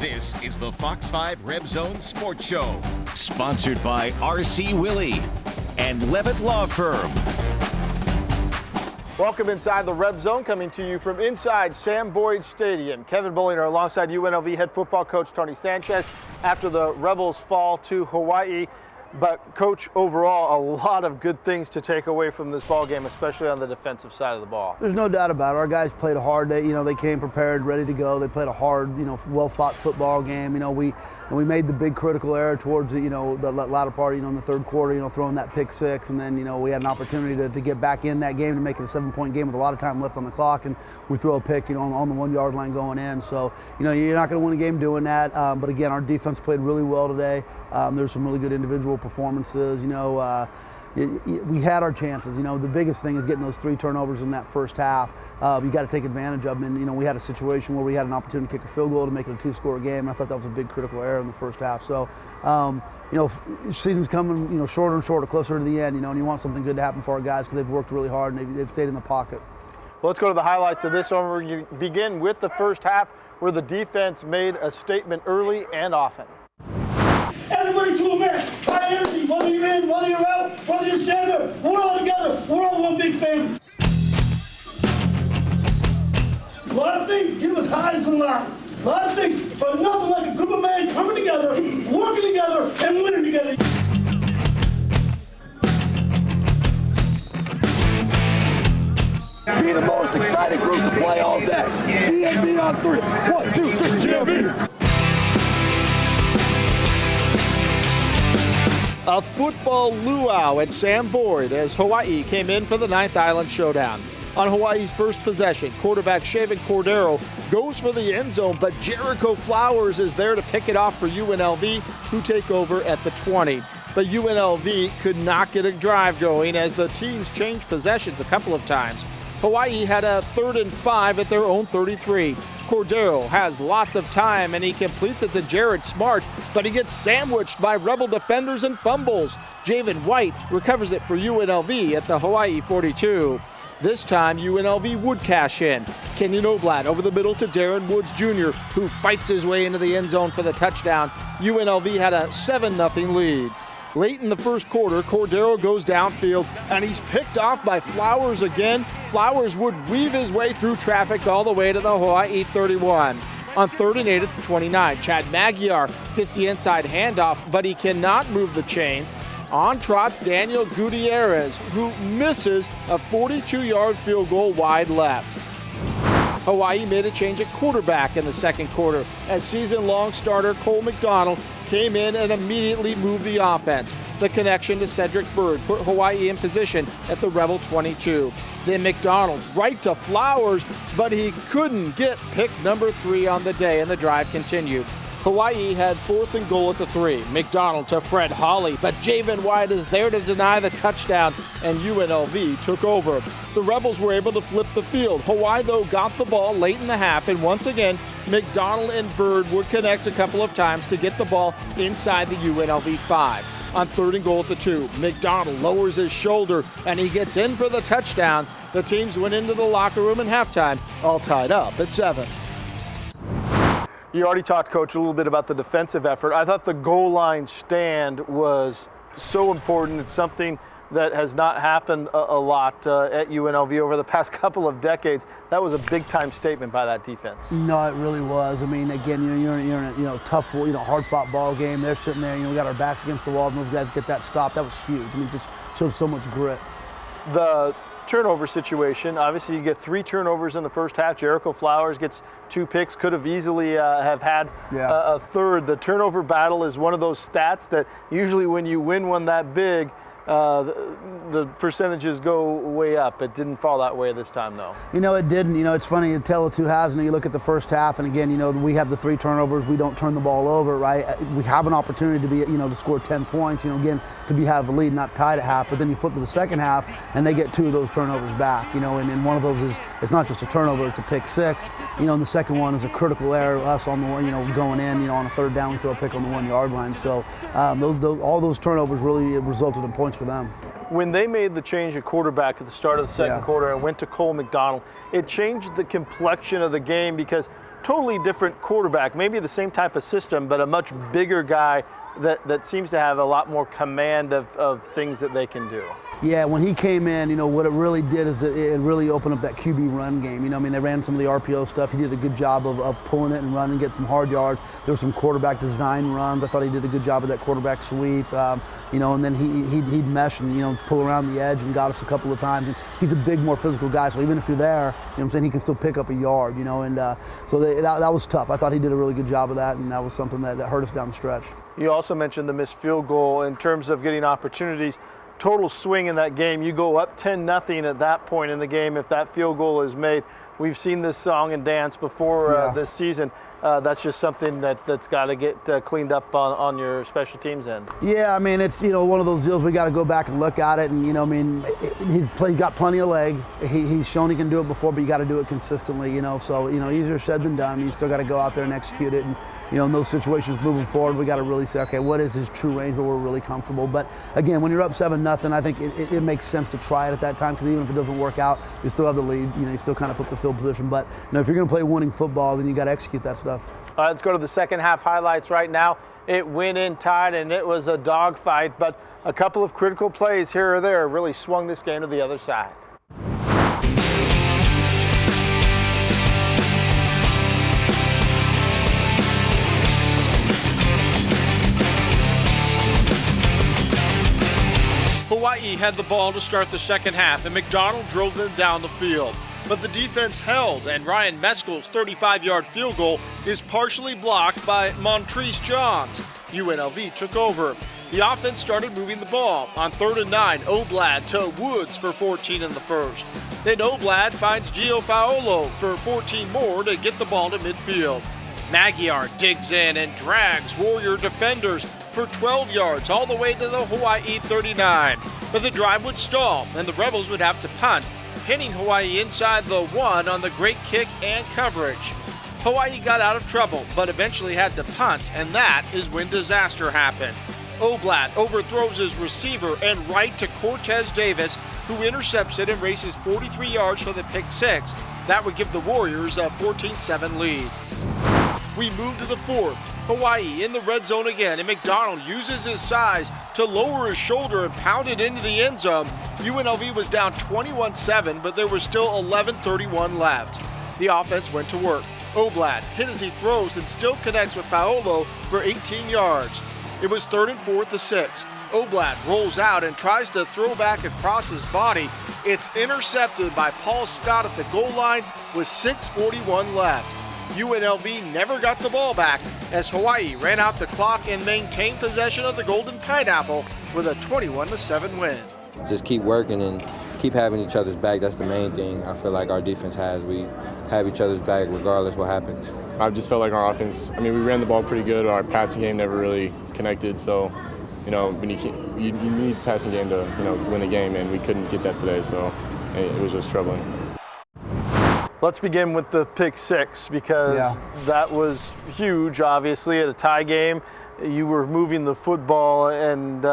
This is the Fox 5 RebZone Sports Show, sponsored by R.C. Willey and Levitt Law Firm. Welcome inside the Red Zone, coming to you from inside Sam Boyd Stadium. Kevin Bollinger alongside UNLV head football coach Tony Sanchez after the Rebels fall to Hawaii. But, Coach, overall, a lot of good things to take away from this ball game, especially on the defensive side of the ball. There's no doubt about it. Our guys played a hard day. They came prepared, ready to go. They played a hard, well-fought football game. We made the big critical error towards the latter part, in the third quarter, throwing that pick six, and then, we had an opportunity to get back in that game to make it a 7-point game with a lot of time left on the clock, and we throw a pick, on the 1 yard line going in. So, you're not going to win a game doing that. But again, our defense played really well today. There's some really good individual performances. We had our chances. The biggest thing is getting those 3 turnovers in that first half. You got to take advantage of them. And, we had a situation where we had an opportunity to kick a field goal to make it a 2-score game. And I thought that was a big critical error in the first half. So, season's coming, shorter and shorter, closer to the end, and you want something good to happen for our guys because they've worked really hard and they've stayed in the pocket. Well, let's go to the highlights of this one. We're going to begin with the first half where the defense made a statement early and often. Everybody to a man, high energy, whether you're in, whether you're out, whether you're standing there, we're all together, we're all one big family. A lot of things give us highs and lows. A lot of things, but nothing like a group of men coming together, working together, and winning together. Be the most exciting group to play all day. GMB on 3. 1, 2, 3, GMB. A football luau at Sam Boyd as Hawaii came in for the Ninth Island Showdown. On Hawaii's first possession, quarterback Shaven Cordero goes for the end zone, but Jericho Flowers is there to pick it off for UNLV, who take over at the 20. But UNLV could not get a drive going as the teams changed possessions a couple of times. Hawaii had a 3rd and 5 at their own 33. Cordero has lots of time and he completes it to Jared Smart, but he gets sandwiched by Rebel defenders and fumbles. Javen White recovers it for UNLV at the Hawaii 42. This time, UNLV would cash in. Kenyon Oblad over the middle to Darren Woods Jr., who fights his way into the end zone for the touchdown. UNLV had a 7-0 lead. Late in the first quarter, Cordero goes downfield, and he's picked off by Flowers again. Flowers would weave his way through traffic all the way to the Hawaii 31. On 3rd and 8 at the 29, Chad Magyar hits the inside handoff, but he cannot move the chains. On trots Daniel Gutierrez, who misses a 42-yard field goal wide left. Hawaii made a change at quarterback in the second quarter as season-long starter Cole McDonald came in and immediately moved the offense. The connection to Cedric Byrd put Hawaii in position at the Rebel 22. Then McDonald right to Flowers, but he couldn't get pick number 3 on the day, and the drive continued. Hawaii had 4th and goal at the 3. McDonald to Fred Hawley, but Javen White is there to deny the touchdown, and UNLV took over. The Rebels were able to flip the field. Hawaii, though, got the ball late in the half, and once again, McDonald and Byrd would connect a couple of times to get the ball inside the UNLV 5. On 3rd and goal at the 2, McDonald lowers his shoulder, and he gets in for the touchdown. The teams went into the locker room in halftime, all tied up at 7. You already talked, Coach, a little bit about the defensive effort. I thought the goal line stand was so important. It's something that has not happened a lot at UNLV over the past couple of decades. That was a big-time statement by that defense. No, it really was. I mean, again, you're in a tough, hard-fought ball game. They're sitting there, we got our backs against the wall, and those guys get that stop. That was huge. I mean, it just showed so much grit. The turnover situation, obviously you get 3 turnovers in the first half. Jericho Flowers gets 2 picks, could have easily have had a third. The turnover battle is one of those stats that usually when you win one that big, the percentages go way up. It didn't fall that way this time, though. It didn't. It's funny to tell the two halves, and you look at the first half, and again, we have the 3 turnovers. We don't turn the ball over, right? We have an opportunity to be, to score 10 points, again, to have a lead, not tied at half, but then you flip to the second half, and they get 2 of those turnovers back, and one of those is, it's not just a turnover, it's a pick 6, and the second one is a critical error, us on the one, going in, on a 3rd down, we throw a pick on the 1 yard line. So all those turnovers really resulted in points for them. When they made the change at quarterback at the start of the second quarter and went to Cole McDonald, it changed the complexion of the game because totally different quarterback, maybe the same type of system, but a much bigger guy that seems to have a lot more command of things that they can do. Yeah, when he came in, you know, what it really did is it really opened up that QB run game. You know, I mean, they ran some of the RPO stuff. He did a good job of pulling it and running, get some hard yards. There were some quarterback design runs. I thought he did a good job of that quarterback sweep. You know, and then he'd mesh and, you know, pull around the edge and got us a couple of times. And he's a big, more physical guy, so even if you're there, you know what I'm saying, he can still pick up a yard, you know, and so that was tough. I thought he did a really good job of that, and that was something that hurt us down the stretch. You also mentioned the missed field goal in terms of getting opportunities. Total swing in that game. You go up 10-0 at that point in the game if that field goal is made. We've seen this song and dance before this season. That's just something that's got to get cleaned up on your special teams end. Yeah, I mean, it's, you know, one of those deals we got to go back and look at it, and, you know, I mean, he's got plenty of leg. He's shown he can do it before, but you got to do it consistently, you know. So, you know, easier said than done. You still got to go out there and execute it, and, you know, in those situations moving forward, we got to really say, okay, what is his true range where we're really comfortable? But again, when you're up 7-0, I think it makes sense to try it at that time, because even if it doesn't work out, you still have the lead. You know, you still kind of flip the field position. But, you know, if you're going to play winning football, then you got to execute that stuff. Let's go to the second half highlights right now. It went in tight, and it was a dogfight, but a couple of critical plays here or there really swung this game to the other side. Hawaii had the ball to start the second half, and McDonald drove them down the field. But the defense held, and Ryan Meskel's 35-yard field goal is partially blocked by Montrese Johns. UNLV took over. The offense started moving the ball. On 3rd and 9, Oblad to Woods for 14 in the first. Then Oblad finds Gio Faolo for 14 more to get the ball to midfield. Magyar digs in and drags Warrior defenders for 12 yards all the way to the Hawaii 39. But the drive would stall, and the Rebels would have to punt, pinning Hawaii inside the 1 on the great kick and coverage. Hawaii got out of trouble, but eventually had to punt, and that is when disaster happened. Oblad overthrows his receiver and right to Cortez Davis, who intercepts it and races 43 yards for the pick six. That would give the Warriors a 14-7 lead. We move to the fourth. Hawaii in the red zone again, and McDonald uses his size to lower his shoulder and pound it into the end zone. UNLV was down 21-7, but there was still 11:31 left. The offense went to work. Oblad hit as he throws and still connects with Paolo for 18 yards. It was 3rd and 4 to 6. Oblad rolls out and tries to throw back across his body. It's intercepted by Paul Scott at the goal line with 6:41 left. UNLV never got the ball back as Hawaii ran out the clock and maintained possession of the Golden Pineapple with a 21-7 win. Just keep working and keep having each other's back. That's the main thing I feel like our defense has. We have each other's back regardless what happens. I just felt like our offense, I mean, we ran the ball pretty good. Our passing game never really connected. So, you know, when you need the passing game to, you know, win the game, and we couldn't get that today. So it was just troubling. Let's begin with the pick six, because that was huge, obviously, at a tie game. You were moving the football, and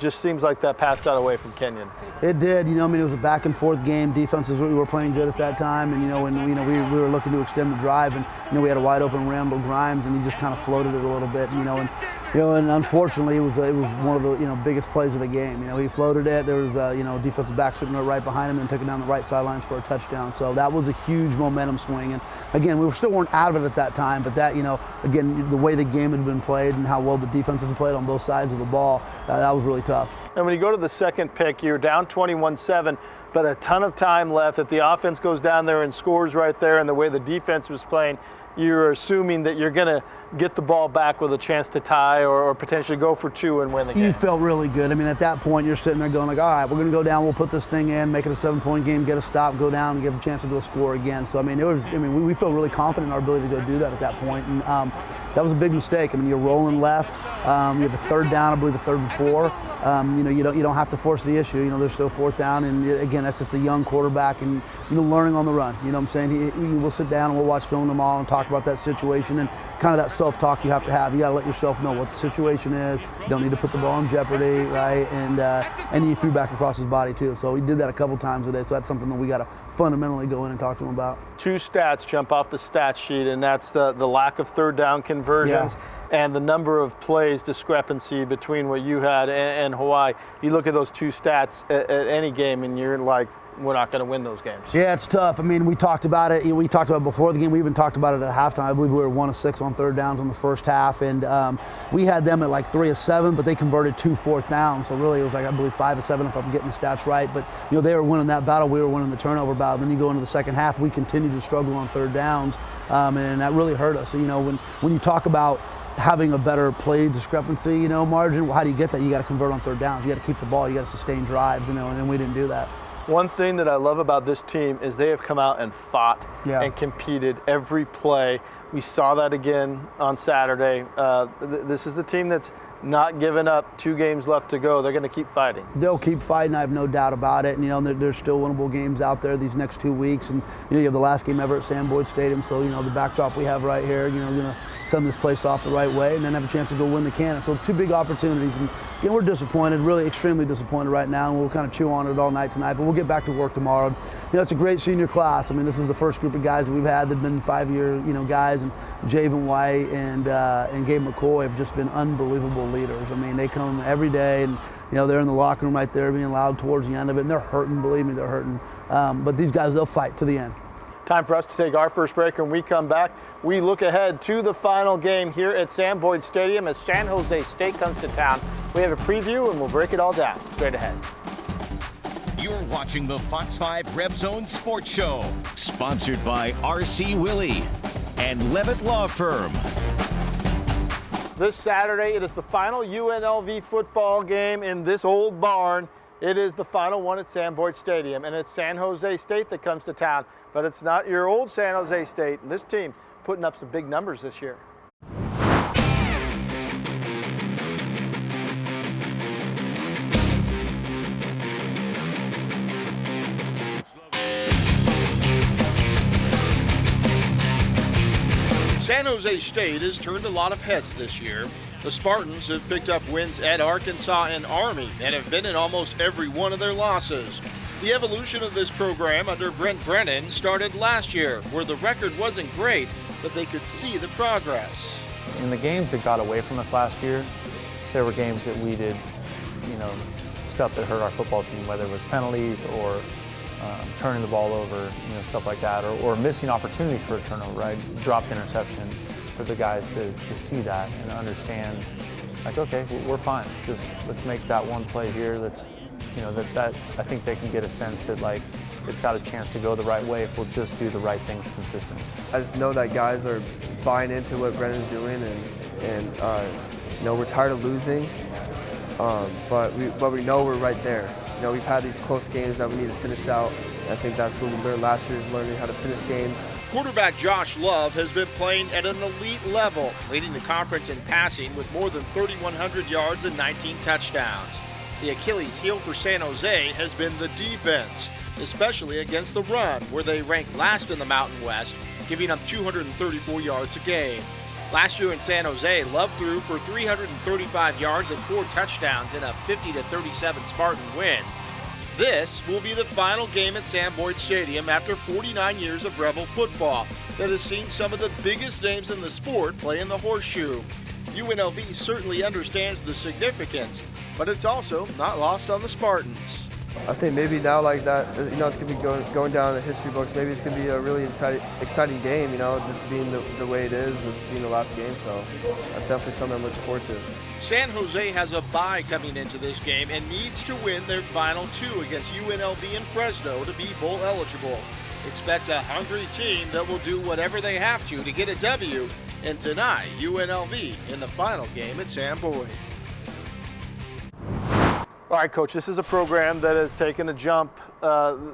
just seems like that pass got away from Kenyon. It did. You know, I mean, it was a back and forth game. Defenses we were playing good at that time, and, you know, we were looking to extend the drive, and, you know, we had a wide open Randall Grimes, and he just kind of floated it a little bit, and unfortunately, it was one of the, you know, biggest plays of the game. You know, he floated it. There was you know, defensive back sitting right behind him and took it down the right sidelines for a touchdown. So that was a huge momentum swing. And again, we weren't out of it at that time, but that, you know, again, the way the game had been played and how well the defense had played on both sides of the ball, that was really tough. And when you go to the second pick, you're down 21-7. But a ton of time left. If the offense goes down there and scores right there, and the way the defense was playing, you're assuming that you're going to get the ball back with a chance to tie or potentially go for 2 and win the game. You felt really good. I mean, at that point, you're sitting there going like, all right, we're going to go down, we'll put this thing in, make it a 7-point game, get a stop, go down, and give a chance to go score again. So, I mean, we felt really confident in our ability to go do that at that point. And that was a big mistake. I mean, you're rolling left. You have a 3rd down, I believe a 3rd and 4. You know, you don't have to force the issue. You know, there's still 4th down, and again, that's just a young quarterback and, you know, learning on the run. You know what I'm saying? We'll sit down and we'll watch film tomorrow and talk talk about that situation and kind of that self-talk you have to have. You got to let yourself know what the situation is. You don't need to put the ball in jeopardy, right? And he threw back across his body too. So he did that a couple times today. So that's something that we got to fundamentally go in and talk to him about. Two stats jump off the stat sheet, and that's the lack of third down conversions. Yeah. And the number of plays discrepancy between what you had and Hawaii. You look at those two stats at any game, and you're like, we're not going to win those games. Yeah, it's tough. I mean, we talked about it. We talked about it before the game. We even talked about it at halftime. I believe we were 1 of 6 on third downs in the first half, and we had them at like 3 of 7, but they converted 2 fourth downs. So really, it was like, I believe 5 of 7 if I'm getting the stats right. But they were winning that battle. We were winning the turnover battle. Then you go into the second half, we continued to struggle on third downs, and that really hurt us. When you talk about having a better play discrepancy, margin, well, how do you get that? You got to convert on third downs. You got to keep the ball. You got to sustain drives, and we didn't do that. One thing that I love about this team is they have come out and fought and competed every play. We saw that again on Saturday. This is the team that's not giving up. 2 games left to go. They're going to keep fighting. They'll keep fighting. I have no doubt about it. And there's still winnable games out there these next 2 weeks. And you have the last game ever at Sam Boyd Stadium. So the backdrop we have right here. We're going to send this place off the right way and then have a chance to go win the Cannon. So it's 2 big opportunities. And again, we're disappointed, really extremely disappointed right now. And we'll kind of chew on it all night tonight. But we'll get back to work tomorrow. It's a great senior class. I mean, this is the first group of guys that we've had that've been 5-year guys. And Javen White and Gabe McCoy have just been unbelievable leaders. I mean, they come every day and they're in the locker room right there being loud towards the end of it, and they're hurting, believe me, they're hurting. But these guys, they'll fight to the end. Time for us to take our first break. When we come back, we look ahead to the final game here at Sam Boyd Stadium as San Jose State comes to town. We have a preview and we'll break it all down straight ahead. You're watching the Fox 5 RebZone Sports Show, sponsored by RC Willey and Levitt Law Firm. This Saturday, it is the final UNLV football game in this old barn. It is the final one at Sam Boyd Stadium, and it's San Jose State that comes to town. But it's not your old San Jose State, and this team putting up some big numbers this year. San Jose State has turned a lot of heads this year. The Spartans have picked up wins at Arkansas and Army and have been in almost every one of their losses. The evolution of this program under Brent Brennan started last year, where the record wasn't great, but they could see the progress. In the games that got away from us last year, there were games that we did, stuff that hurt our football team, whether it was penalties or turning the ball over, stuff like that, or missing opportunities for a turnover, right? Dropped interception, for the guys to see that and understand, like, okay, we're fine. Just let's make that one play here. Let's, that I think they can get a sense that, like, it's got a chance to go the right way if we'll just do the right things consistently. I just know that guys are buying into what Brennan's doing, and we're tired of losing, but we know we're right there. We've had these close games that we need to finish out. I think that's what we learned last year, is learning how to finish games. Quarterback Josh Love has been playing at an elite level, leading the conference in passing with more than 3,100 yards and 19 touchdowns. The Achilles heel for San Jose has been the defense, especially against the run, where they rank last in the Mountain West, giving up 234 yards a game. Last year in San Jose, Love threw for 335 yards and 4 touchdowns in a 50-37 Spartan win. This will be the final game at Sam Boyd Stadium after 49 years of Rebel football that has seen some of the biggest names in the sport play in the horseshoe. UNLV certainly understands the significance, but it's also not lost on the Spartans. I think maybe now, like that, it's going to be going down in the history books. Maybe it's going to be a really exciting game, just being the way it is with being the last game. So that's definitely something I'm looking forward to. San Jose has a bye coming into this game and needs to win their final 2 against UNLV and Fresno to be bowl eligible. Expect a hungry team that will do whatever they have to get a W and deny UNLV in the final game at Sam Boyd. All right, Coach, this is a program that has taken a jump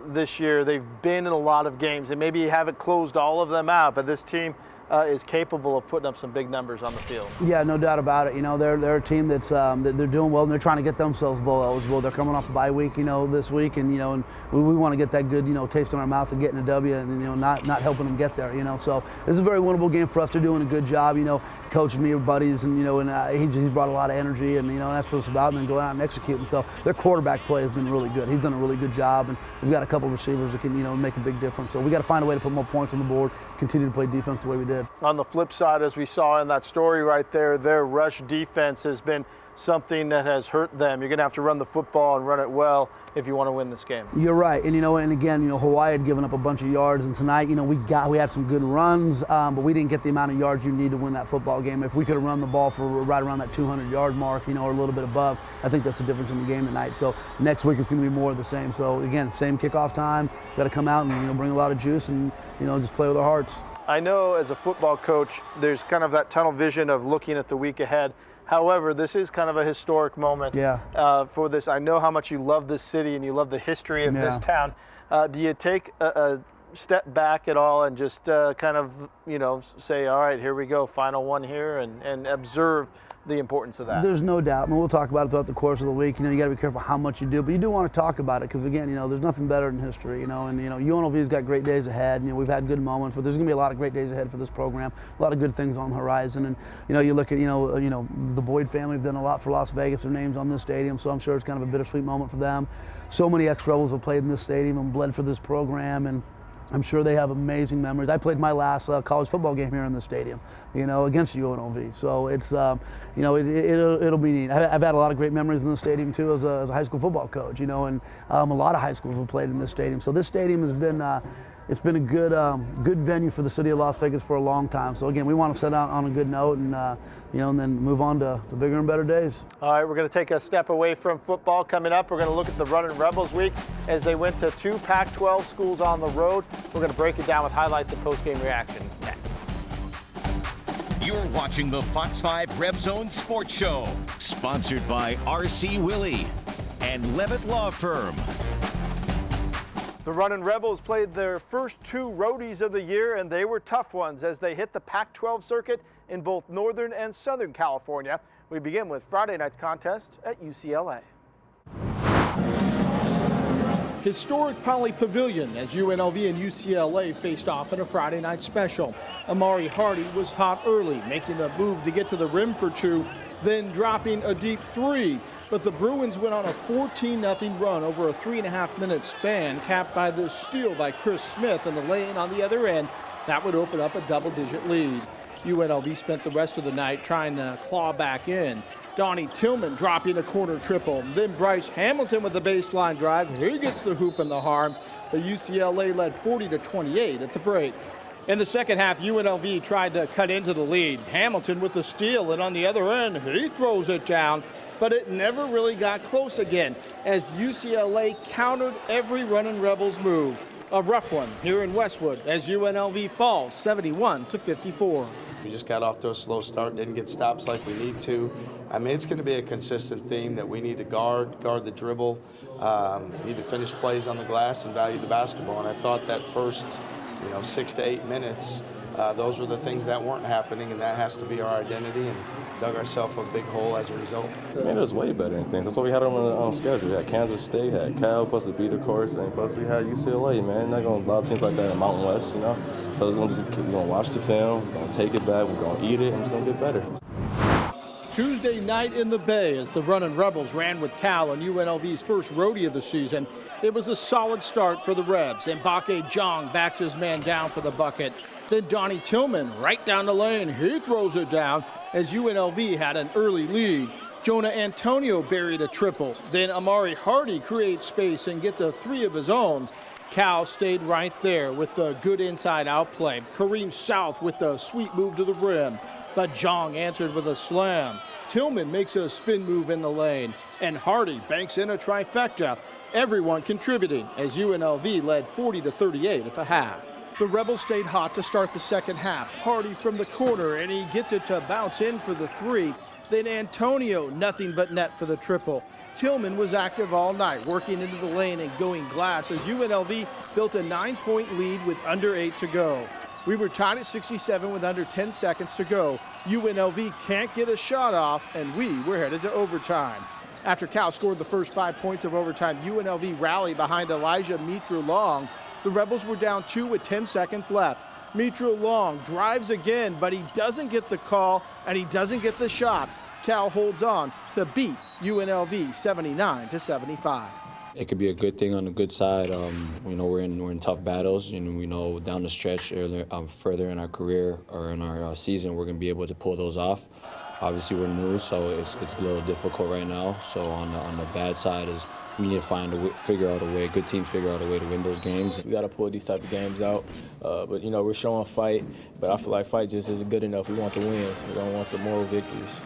this year. They've been in a lot of games, and maybe you haven't closed all of them out, but this team is capable of putting up some big numbers on the field. Yeah, no doubt about it. You know, they're a team that's they're doing well, and they're trying to get themselves bowl eligible. They're coming off a bye week, you know, this week, and and we want to get that good, taste in our mouth of getting a W, and not helping them get there. So this is a very winnable game for us. They're doing a good job. Coach me with buddies, and he's brought a lot of energy, and that's what it's about. And then go out and execute themselves. Their quarterback play has been really good. He's done a really good job, and we've got a couple of receivers that can make a big difference. So we got to find a way to put more points on the board, continue to play defense the way we did. On the flip side, as we saw in that story right there, their rush defense has been something that has hurt them. You're going to have to run the football and run it well if you want to win this game. You're right, and and again, Hawaii had given up a bunch of yards, and tonight, we had some good runs, but we didn't get the amount of yards you need to win that football game. If we could have run the ball for right around that 200-yard mark, or a little bit above, I think that's the difference in the game tonight. So next week it's going to be more of the same. So again, same kickoff time. Got to come out and bring a lot of juice and just play with our hearts. I know as a football coach, there's kind of that tunnel vision of looking at the week ahead. However, this is kind of a historic moment for this. I know how much you love this city and you love the history of this town. Do you take a step back at all and just kind of, say, all right, here we go, final one here, and observe the importance of that? There's no doubt. We'll talk about it throughout the course of the week. You got to be careful how much you do, but you do want to talk about it because, again, there's nothing better than history, and UNLV's got great days ahead. We've had good moments, but there's going to be a lot of great days ahead for this program. A lot of good things on the horizon, and you look at the Boyd family have done a lot for Las Vegas. Their name's on this stadium, so I'm sure it's kind of a bittersweet moment for them. So many ex-Rebels have played in this stadium and bled for this program, and I'm sure they have amazing memories. I played my last college football game here in the stadium, against UNLV. So it's, it'll be neat. I've had a lot of great memories in the stadium too as a high school football coach, and a lot of high schools have played in this stadium. So this stadium has been, it's been a good venue for the city of Las Vegas for a long time. So again, we want to set out on a good note and, and then move on to bigger and better days. All right, we're going to take a step away from football. Coming up, we're going to look at the Runnin Rebels week as they went to 2 Pac-12 schools on the road. We're going to break it down with highlights and post-game reaction next. You're watching the Fox 5 RebZone Sports Show, sponsored by R.C. Willey and Levitt Law Firm. The Runnin Rebels played their first 2 roadies of the year, and they were tough ones as they hit the Pac-12 circuit in both Northern and Southern California. We begin with Friday night's contest at UCLA. Historic Poly Pavilion as UNLV and UCLA faced off in a Friday night special. Amari Hardy was hot early, making the move to get to the rim for 2, then dropping a deep 3. But the Bruins went on a 14-0 run over a 3.5-minute span, capped by the steal by Chris Smith in the lane on the other end. That would open up a double-digit lead. UNLV spent the rest of the night trying to claw back in. Donnie Tillman dropping a corner triple. Then Bryce Hamilton with the baseline drive. He gets the hoop and the harm. The UCLA led 40-28 at the break. In the second half, UNLV tried to cut into the lead. Hamilton with the steal, and on the other end, he throws it down. But it never really got close again as UCLA countered every Runnin Rebels move. A rough one here in Westwood as UNLV falls 71-54. We just got off to a slow start, didn't get stops like we need to. I mean, it's going to be a consistent theme that we need to guard the dribble, need to finish plays on the glass and value the basketball. And I thought that first 6 to 8 minutes, those were the things that weren't happening, and that has to be our identity, and dug ourselves a big hole as a result. Man, it was way better than things. That's what we had on schedule. We had Kansas State, had Cal, plus the beat, of course, and plus we had UCLA, man. Not going to a lot of teams like that in Mountain West, So it's going to just, we're going to watch the film, we're going to take it back, we're going to eat it, and it's going to get better. Tuesday night in the Bay as the Runnin Rebels ran with Cal in UNLV's first roadie of the season. It was a solid start for the Rebs. Mbake Jong backs his man down for the bucket. Then Donnie Tillman right down the lane. He throws it down as UNLV had an early lead. Jonah Antonio buried a triple. Then Amari Hardy creates space and gets a 3 of his own. Cal stayed right there with the good inside out play. Kareem South with the sweet move to the rim. But Jong answered with a slam. Tillman makes a spin move in the lane. And Hardy banks in a trifecta. Everyone contributing as UNLV led 40-38 at the half. The Rebels stayed hot to start the second half. Hardy from the corner, and he gets it to bounce in for the 3. Then Antonio, nothing but net for the triple. Tillman was active all night, working into the lane and going glass as UNLV built a 9-point lead with under 8 to go. We were tied at 67 with under 10 seconds to go. UNLV can't get a shot off, and we were headed to overtime. After Cal scored the first 5 points of overtime, UNLV rallied behind Elijah Mitru-Long. The Rebels were down 2 with 10 seconds left. Mitru-Long drives again, but he doesn't get the call, and he doesn't get the shot. Cal holds on to beat UNLV 79-75. It could be a good thing on the good side. We're in tough battles, and we know down the stretch, further in our career or in our season, we're going to be able to pull those off. Obviously, we're new, so it's a little difficult right now. So on the bad side is we need to figure out a way. Good teams figure out a way to win those games. We got to pull these type of games out. But we're showing fight. But I feel like fight just isn't good enough. We want the wins. We don't want the moral victories.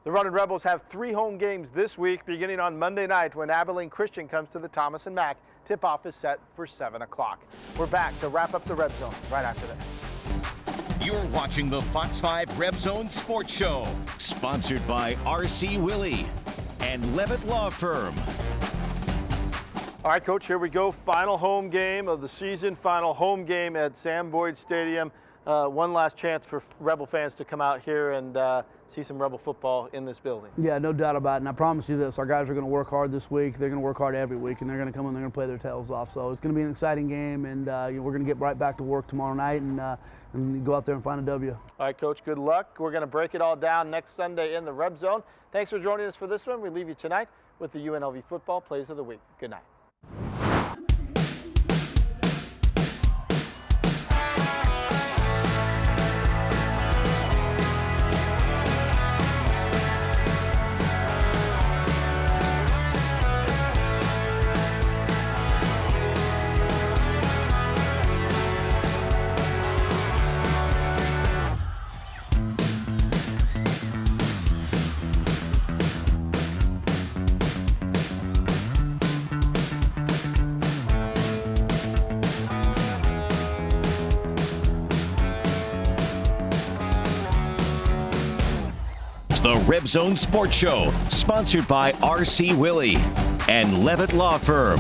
The Runnin Rebels have 3 home games this week, beginning on Monday night when Abilene Christian comes to the Thomas and Mack. Tip-off is set for 7 o'clock. We're back to wrap up the Red Zone right after this. You're watching the Fox 5 RebZone Sports Show, sponsored by R.C. Willey and Levitt Law Firm. All right, Coach, here we go. Final home game of the season, final home game at Sam Boyd Stadium. One last chance for Rebel fans to come out here and see some Rebel football in this building. Yeah, no doubt about it. And I promise you this, our guys are going to work hard this week. They're going to work hard every week, and they're going to come in and they're going to play their tails off. So it's going to be an exciting game, and we're going to get right back to work tomorrow night and go out there and find a W. All right, Coach, good luck. We're going to break it all down next Sunday in the Red Zone. Thanks for joining us for this one. We leave you tonight with the UNLV football plays of the week. Good night. The RebZone Sports Show, sponsored by R.C. Willey and Levitt Law Firm.